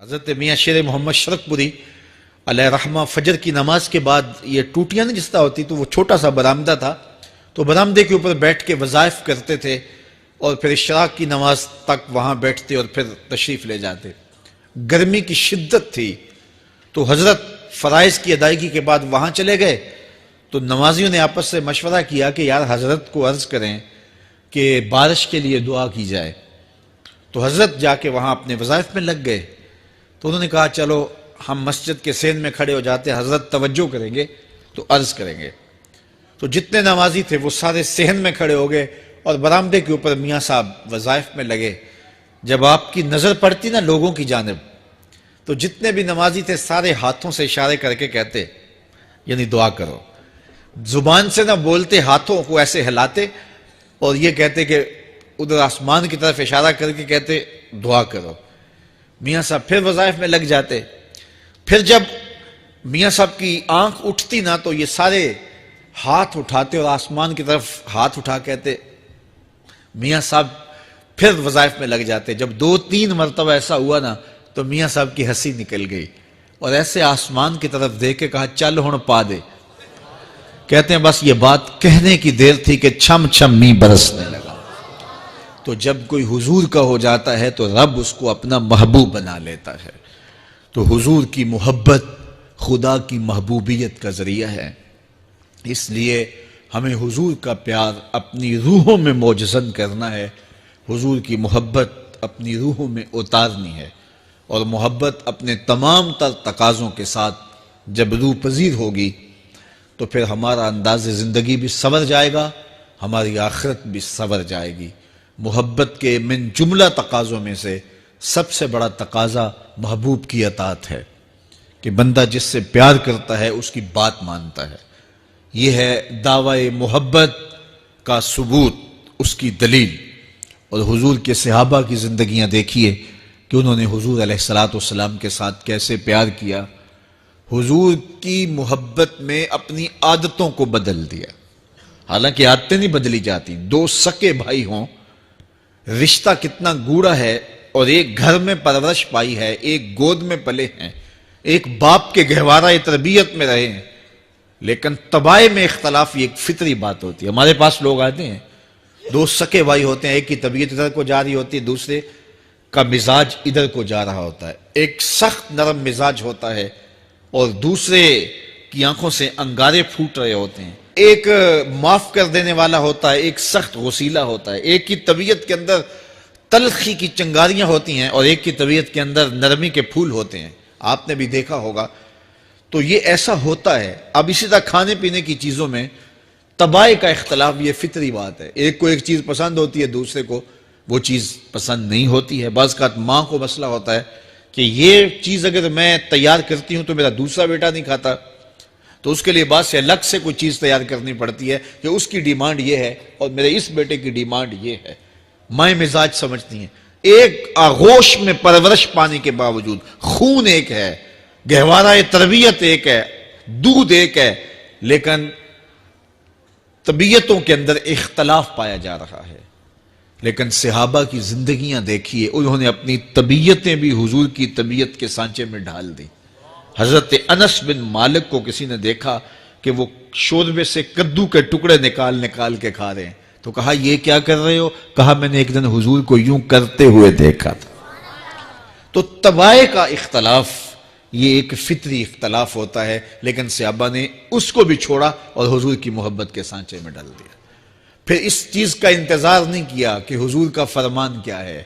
حضرت میاں شیر محمد شرقپوری علیہ رحمہ فجر کی نماز کے بعد یہ ٹوٹیاں نہیں جس طرح ہوتی تو وہ چھوٹا سا برآمدہ تھا، تو برآمدے کے اوپر بیٹھ کے وظائف کرتے تھے اور پھر اشراق کی نماز تک وہاں بیٹھتے اور پھر تشریف لے جاتے۔ گرمی کی شدت تھی تو حضرت فرائض کی ادائیگی کے بعد وہاں چلے گئے، تو نمازیوں نے آپس سے مشورہ کیا کہ یار حضرت کو عرض کریں کہ بارش کے لیے دعا کی جائے۔ تو حضرت جا کے وہاں اپنے وظائف میں لگ گئے، تو انہوں نے کہا چلو ہم مسجد کے سین میں کھڑے ہو جاتے، حضرت توجہ کریں گے تو عرض کریں گے۔ تو جتنے نمازی تھے وہ سارے صحن میں کھڑے ہو گئے اور برآمدے کے اوپر میاں صاحب وظائف میں لگے۔ جب آپ کی نظر پڑتی نا لوگوں کی جانب، تو جتنے بھی نمازی تھے سارے ہاتھوں سے اشارے کر کے کہتے یعنی دعا کرو، زبان سے نہ بولتے، ہاتھوں کو ایسے ہلاتے اور یہ کہتے کہ ادھر آسمان کی طرف اشارہ کر کے کہتے دعا کرو۔ میاں صاحب پھر وظائف میں لگ جاتے۔ پھر جب میاں صاحب کی آنکھ اٹھتی نا تو یہ سارے ہاتھ اٹھاتے اور آسمان کی طرف ہاتھ اٹھا کہتے میاں صاحب پھر وظائف میں لگ جاتے۔ جب 2-3 مرتبہ ایسا ہوا نا تو میاں صاحب کی ہنسی نکل گئی اور ایسے آسمان کی طرف دیکھ کے کہا چل ہن پا دے۔ کہتے ہیں بس یہ بات کہنے کی دیر تھی کہ چھم چھم می برسنے لگا۔ تو جب کوئی حضور کا ہو جاتا ہے تو رب اس کو اپنا محبوب بنا لیتا ہے۔ تو حضور کی محبت خدا کی محبوبیت کا ذریعہ ہے، اس لیے ہمیں حضور کا پیار اپنی روحوں میں موجزن کرنا ہے، حضور کی محبت اپنی روحوں میں اتارنی ہے، اور محبت اپنے تمام تر تقاضوں کے ساتھ جب روح پذیر ہوگی تو پھر ہمارا انداز زندگی بھی سنور جائے گا، ہماری آخرت بھی سنور جائے گی۔ محبت کے من جملہ تقاضوں میں سے سب سے بڑا تقاضا محبوب کی اطاعت ہے کہ بندہ جس سے پیار کرتا ہے اس کی بات مانتا ہے۔ یہ ہے دعوی محبت کا ثبوت، اس کی دلیل۔ اور حضور کے صحابہ کی زندگیاں دیکھیے کہ انہوں نے حضور علیہ السلام کے ساتھ کیسے پیار کیا، حضور کی محبت میں اپنی عادتوں کو بدل دیا۔ حالانکہ عادتیں نہیں بدلی جاتی، 2 سکے بھائی ہوں، رشتہ کتنا گوڑا ہے، اور ایک گھر میں پرورش پائی ہے، ایک گود میں پلے ہیں، ایک باپ کے گہوارہ تربیت میں رہے ہیں، لیکن طبائع میں اختلاف یہ ایک فطری بات ہوتی ہے۔ ہمارے پاس لوگ آتے ہیں، 2 سکے بھائی ہوتے ہیں، ایک کی طبیعت ادھر کو جا رہی ہوتی ہے، دوسرے کا مزاج ادھر کو جا رہا ہوتا ہے، ایک سخت نرم مزاج ہوتا ہے اور دوسرے کی آنکھوں سے انگارے پھوٹ رہے ہوتے ہیں، ایک معاف کر دینے والا ہوتا ہے، ایک سخت غصیلا ہوتا ہے، ایک کی طبیعت کے اندر تلخی کی چنگاریاں ہوتی ہیں اور ایک کی طبیعت کے اندر نرمی کے پھول ہوتے ہیں، آپ نے بھی دیکھا ہوگا۔ تو یہ ایسا ہوتا ہے۔ اب اسی طرح کھانے پینے کی چیزوں میں طبائع کا اختلاف یہ فطری بات ہے، ایک کو ایک چیز پسند ہوتی ہے، دوسرے کو وہ چیز پسند نہیں ہوتی ہے۔ بعض اوقات ماں کو مسئلہ ہوتا ہے کہ یہ چیز اگر میں تیار کرتی ہوں تو میرا دوسرا بیٹا نہیں کھاتا، تو اس کے لیے بعد سے الگ سے کوئی چیز تیار کرنی پڑتی ہے کہ اس کی ڈیمانڈ یہ ہے اور میرے اس بیٹے کی ڈیمانڈ یہ ہے۔ مائیں مزاج سمجھتی ہیں، ایک آغوش میں پرورش پانے کے باوجود خون ایک ہے، گہوارہ تربیت ایک ہے، دودھ ایک ہے، لیکن طبیعتوں کے اندر اختلاف پایا جا رہا ہے۔ لیکن صحابہ کی زندگیاں دیکھیے، انہوں نے اپنی طبیعتیں بھی حضور کی طبیعت کے سانچے میں ڈھال دی۔ حضرت انس بن مالک کو کسی نے دیکھا کہ وہ شوربے سے کدو کے ٹکڑے نکال نکال کے کھا رہے ہیں، تو کہا یہ کیا کر رہے ہو؟ کہا میں نے ایک دن حضور کو یوں کرتے ہوئے دیکھا تھا۔ تو طبائع کا اختلاف یہ ایک فطری اختلاف ہوتا ہے، لیکن صحابہ نے اس کو بھی چھوڑا اور حضور کی محبت کے سانچے میں ڈال دیا۔ پھر اس چیز کا انتظار نہیں کیا کہ حضور کا فرمان کیا ہے،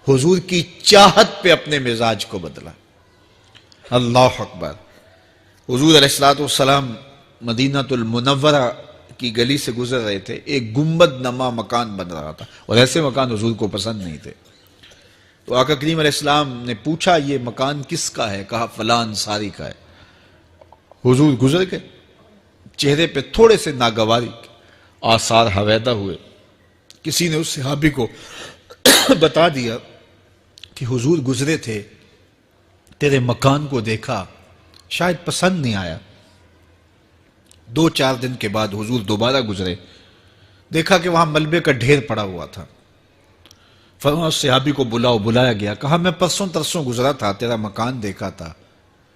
حضور کی چاہت پہ اپنے مزاج کو بدلا۔ اللہ اکبر۔ حضور علیہ السلام مدینہ المنورہ کی گلی سے گزر رہے تھے، ایک گنبد نما مکان بن رہا تھا، اور ایسے مکان حضور کو پسند نہیں تھے۔ تو آقا کریم علیہ السلام نے پوچھا یہ مکان کس کا ہے؟ کہا فلاں انصاری کا ہے۔ حضور گزر گئے، چہرے پہ تھوڑے سے ناگواری آثار حویدہ ہوئے۔ کسی نے اس صحابی کو بتا دیا کہ حضور گزرے تھے، تیرے مکان کو دیکھا، شاید پسند نہیں آیا۔ 2-4 دن کے بعد حضور دوبارہ گزرے، دیکھا کہ وہاں ملبے کا ڈھیر پڑا ہوا تھا۔ فرمایا اس صحابی کو بلاؤ، بلایا گیا، کہا میں پرسوں ترسوں گزرا تھا، تیرا مکان دیکھا تھا،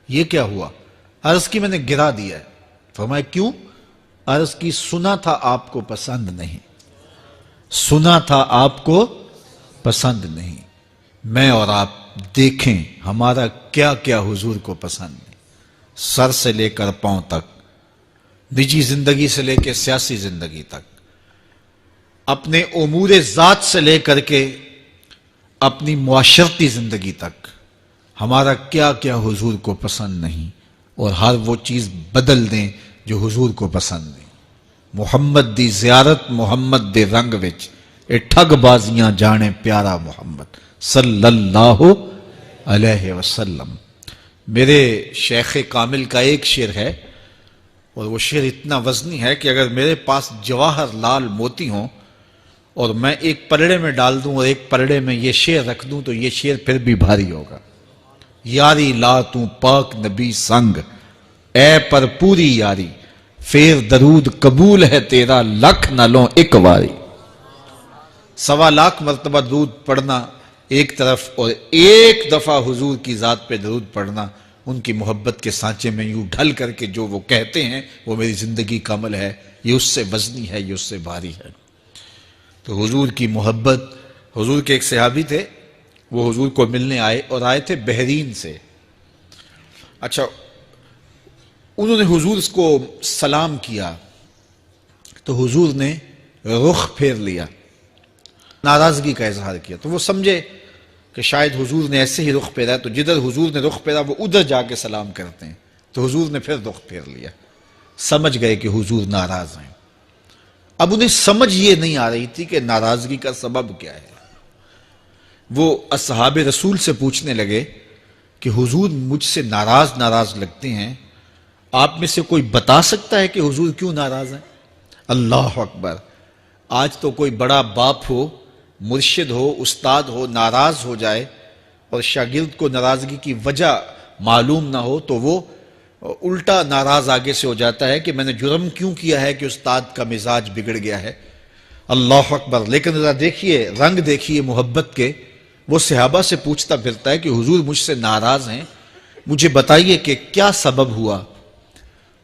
یہ کیا ہوا؟ عرض کی میں نے گرا دیا ہے۔ فرمایا کیوں؟ عرض کی سنا تھا آپ کو پسند نہیں، سنا تھا آپ کو پسند نہیں، میں اور آپ دیکھیں ہمارا کیا کیا حضور کو پسند نہیں، سر سے لے کر پاؤں تک، نجی زندگی سے لے کے سیاسی زندگی تک، اپنے امور ذات سے لے کر کے اپنی معاشرتی زندگی تک، ہمارا کیا کیا حضور کو پسند نہیں، اور ہر وہ چیز بدل دیں جو حضور کو پسند نہیں۔ محمد دی زیارت محمد دے رنگ وچ، اے ٹھگ بازیاں جانے پیارا محمد صلی اللہ علیہ وسلم۔ میرے شیخ کامل کا ایک شعر ہے، اور وہ شعر اتنا وزنی ہے کہ اگر میرے پاس جواہر لال موتی ہوں اور میں ایک پلڑے میں ڈال دوں اور ایک پلڑے میں یہ شعر رکھ دوں تو یہ شعر پھر بھی بھاری ہوگا۔ یاری لا تو پاک نبی سنگ، اے پر پوری یاری، پھر درود قبول ہے تیرا لکھ نہ لوں ایک واری۔ 1.25 لاکھ مرتبہ درود پڑھنا ایک طرف، اور ایک دفعہ حضور کی ذات پہ درود پڑھنا، ان کی محبت کے سانچے میں یوں ڈھل کر کے جو وہ کہتے ہیں وہ میری زندگی کا عمل ہے، یہ اس سے وزنی ہے، یہ اس سے بھاری ہے۔ تو حضور کی محبت، حضور کے ایک صحابی تھے، وہ حضور کو ملنے آئے، اور آئے تھے بحرین سے۔ اچھا، انہوں نے حضور کو سلام کیا تو حضور نے رخ پھیر لیا، ناراضگی کا اظہار کیا، تو وہ سمجھے کہ شاید حضور نے ایسے ہی رخ پھیرا، تو جدھر حضور نے رخ پھیرا وہ ادھر جا کے سلام کرتے ہیں، تو حضور نے پھر رخ پھیر لیا، سمجھ گئے کہ حضور ناراض ہیں۔ اب انہیں سمجھ یہ نہیں آ رہی تھی کہ ناراضگی کا سبب کیا ہے۔ وہ اصحاب رسول سے پوچھنے لگے کہ حضور مجھ سے ناراض لگتے ہیں، آپ میں سے کوئی بتا سکتا ہے کہ حضور کیوں ناراض ہیں؟ اللہ اکبر! آج تو کوئی بڑا باپ ہو، مرشد ہو، استاد ہو، ناراض ہو جائے اور شاگرد کو ناراضگی کی وجہ معلوم نہ ہو تو وہ الٹا ناراض آگے سے ہو جاتا ہے کہ میں نے جرم کیوں کیا ہے کہ استاد کا مزاج بگڑ گیا ہے۔ اللہ اکبر! لیکن ذرا دیکھیے، رنگ دیکھیے محبت کے، وہ صحابہ سے پوچھتا پھرتا ہے کہ حضور مجھ سے ناراض ہیں، مجھے بتائیے کہ کیا سبب ہوا؟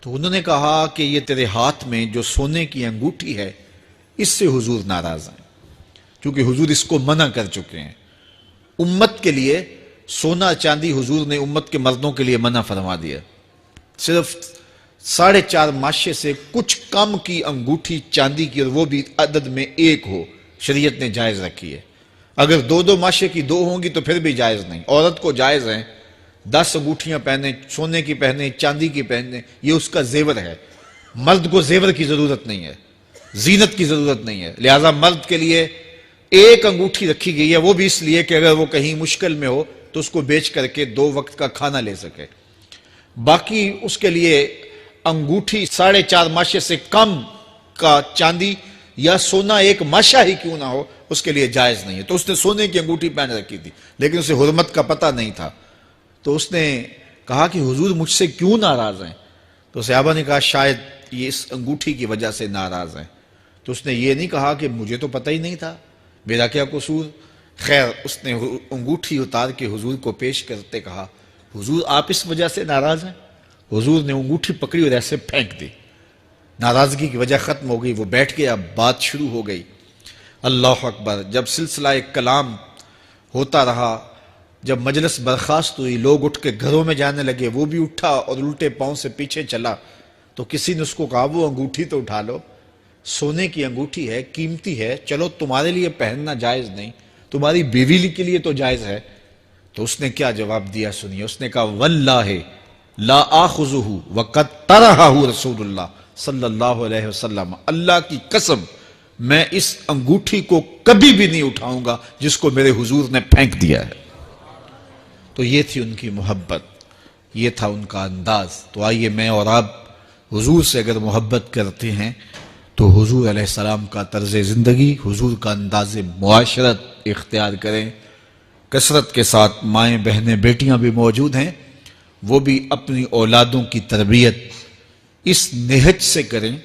تو انہوں نے کہا کہ یہ تیرے ہاتھ میں جو سونے کی انگوٹھی ہے، اس سے حضور ناراض ہیں، کیونکہ حضور اس کو منع کر چکے ہیں۔ امت کے لیے سونا چاندی حضور نے امت کے مردوں کے لیے منع فرما دیا، صرف 4.5 ماشے سے کچھ کم کی انگوٹھی چاندی کی، اور وہ بھی عدد میں 1 ہو، شریعت نے جائز رکھی ہے۔ اگر 2 ماشے کی 2 ہوں گی تو پھر بھی جائز نہیں۔ عورت کو جائز ہیں 10 انگوٹھیاں پہنے، سونے کی پہنے، چاندی کی پہنے، یہ اس کا زیور ہے۔ مرد کو زیور کی ضرورت نہیں ہے، زینت کی ضرورت نہیں ہے، لہٰذا مرد کے لیے 1 انگوٹھی رکھی گئی ہے، وہ بھی اس لیے کہ اگر وہ کہیں مشکل میں ہو تو اس کو بیچ کر کے 2 وقت کا کھانا لے سکے۔ باقی اس کے لیے انگوٹھی 4.5 ماشے سے کم کا چاندی یا سونا 1 ماشا ہی کیوں نہ ہو، اس کے لیے جائز نہیں ہے۔ تو اس نے سونے کی انگوٹھی پہن رکھی تھی، لیکن اسے حرمت کا پتہ نہیں تھا، تو اس نے کہا کہ حضور مجھ سے کیوں ناراض ہیں؟ تو صحابہ نے کہا شاید یہ اس انگوٹھی کی وجہ سے ناراض ہیں۔ تو اس نے یہ نہیں کہا کہ مجھے تو پتہ ہی نہیں تھا، میرا کیا قصور؟ خیر، اس نے انگوٹھی اتار کے حضور کو پیش کرتے کہا حضور آپ اس وجہ سے ناراض ہیں؟ حضور نے انگوٹھی پکڑی اور ایسے پھینک دی، ناراضگی کی وجہ ختم ہو گئی، وہ بیٹھ گیا، بات شروع ہو گئی۔ اللہ اکبر! جب سلسلہ کلام ہوتا رہا، جب مجلس برخاست ہوئی، لوگ اٹھ کے گھروں میں جانے لگے، وہ بھی اٹھا اور الٹے پاؤں سے پیچھے چلا، تو کسی نے اس کو کہا وہ انگوٹھی تو اٹھا لو، سونے کی انگوٹھی ہے، قیمتی ہے، چلو تمہارے لیے پہننا جائز نہیں، تمہاری بیوی کے لیے تو جائز ہے۔ تو اس نے کیا جواب دیا سنیے، اس نے کہا واللہ لا آخذہ وقد طرحہ رسول اللہ صلی اللہ علیہ وسلم، اللہ کی قسم میں اس انگوٹھی کو کبھی بھی نہیں اٹھاؤں گا جس کو میرے حضور نے پھینک دیا ہے۔ تو یہ تھی ان کی محبت، یہ تھا ان کا انداز۔ تو آئیے میں اور آپ حضور سے اگر محبت کرتے ہیں تو حضور علیہ السلام کا طرز زندگی، حضور کا انداز معاشرت اختیار کریں۔ کثرت کے ساتھ مائیں بہنیں بیٹیاں بھی موجود ہیں، وہ بھی اپنی اولادوں کی تربیت اس نہج سے کریں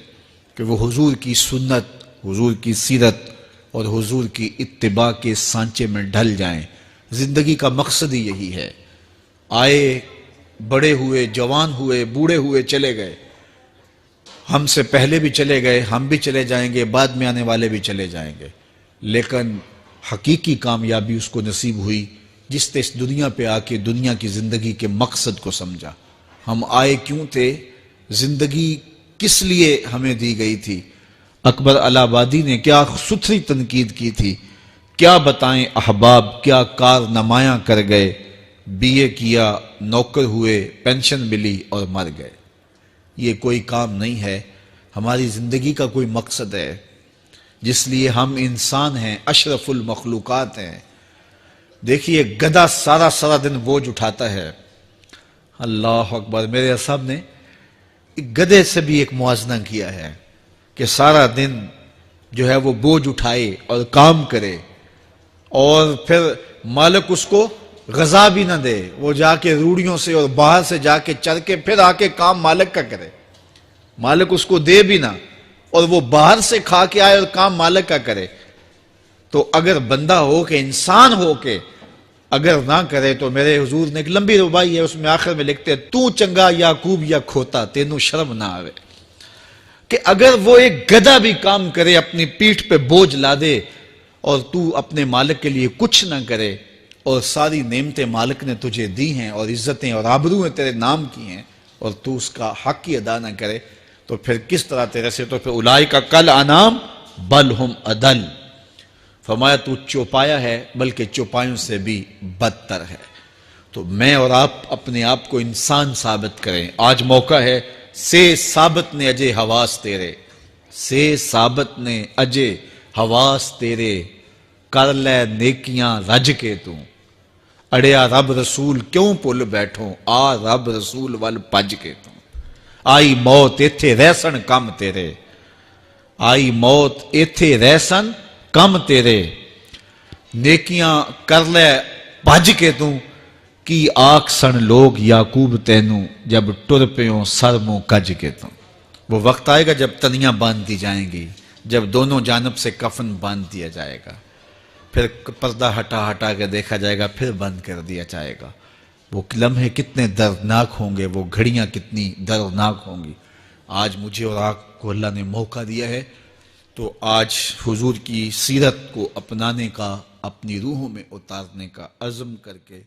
کہ وہ حضور کی سنت، حضور کی سیرت، اور حضور کی اتباع کے سانچے میں ڈھل جائیں۔ زندگی کا مقصد ہی یہی ہے۔ آئے، بڑے ہوئے، جوان ہوئے، بوڑھے ہوئے، چلے گئے، ہم سے پہلے بھی چلے گئے، ہم بھی چلے جائیں گے، بعد میں آنے والے بھی چلے جائیں گے، لیکن حقیقی کامیابی اس کو نصیب ہوئی جس نے اس دنیا پہ آ کے دنیا کی زندگی کے مقصد کو سمجھا۔ ہم آئے کیوں تھے؟ زندگی کس لیے ہمیں دی گئی تھی؟ اکبر الہ آبادی نے کیا ستھری تنقید کی تھی، کیا بتائیں احباب، کیا کارنمایاں کر گئے، بی اے کیا، نوکر ہوئے، پینشن ملی اور مر گئے۔ یہ کوئی کام نہیں ہے، ہماری زندگی کا کوئی مقصد ہے جس لیے ہم انسان ہیں، اشرف المخلوقات ہیں۔ دیکھیے گدھا سارا دن بوجھ اٹھاتا ہے، اللہ اکبر۔ میرے صاحب نے گدھے سے بھی ایک موازنہ کیا ہے کہ سارا دن جو ہے وہ بوجھ اٹھائے اور کام کرے، اور پھر مالک اس کو غذا بھی نہ دے، وہ جا کے روڑیوں سے اور باہر سے جا کے چر کے پھر آ کے کام مالک کا کرے، مالک اس کو دے بھی نہ، اور وہ باہر سے کھا کے آئے اور کام مالک کا کرے۔ تو اگر بندہ ہو کے، انسان ہو کے اگر نہ کرے تو میرے حضور نے ایک لمبی ربائی ہے، اس میں آخر میں لکھتے ہیں، تو چنگا یعقوب یا کھوتا، تینوں شرم نہ آوے۔ کہ اگر وہ ایک گدھا بھی کام کرے، اپنی پیٹھ پہ بوجھ لا دے، اور تو اپنے مالک کے لیے کچھ نہ کرے، اور ساری نعمتیں مالک نے تجھے دی ہیں اور عزتیں اور آبرویں تیرے نام کی ہیں، اور تو اس کا حق ہی ادا نہ کرے، تو پھر کس طرح تیرے سے؟ تو پھر اولئک کل انعام بل ہم اضل، فرمایا تو چوپایا ہے بلکہ چوپایوں سے بھی بدتر ہے۔ تو میں اور آپ اپنے آپ کو انسان ثابت کریں۔ آج موقع ہے، سے ثابت نے اجے حواس تیرے، سے ثابت نے اجے حواس تیرے، کر لے نیکیاں رج کے تو، اڑیا رب رسول کیوں پل بیٹھوں، آ رب رسول ول پج کے تو، آئی موت ایتھے رہسن کم تیرے، آئی موت ایتھے رہسن کم تیرے، نیکیاں کر لے بھج کے تو، کی آکھ سن لوگ یعقوب تینوں، جب ٹر پیوں سر منہ کج کے تو۔ وہ وقت آئے گا جب تنیاں باندھ دی جائیں گی، جب دونوں جانب سے کفن باندھ دیا جائے گا، پھر پردہ ہٹا کے دیکھا جائے گا، پھر بند کر دیا جائے گا۔ وہ لمحے کتنے دردناک ہوں گے، وہ گھڑیاں کتنی دردناک ہوں گی۔ آج مجھے اور آپ کو اللہ نے موقع دیا ہے، تو آج حضور کی سیرت کو اپنانے کا، اپنی روحوں میں اتارنے کا عزم کر کے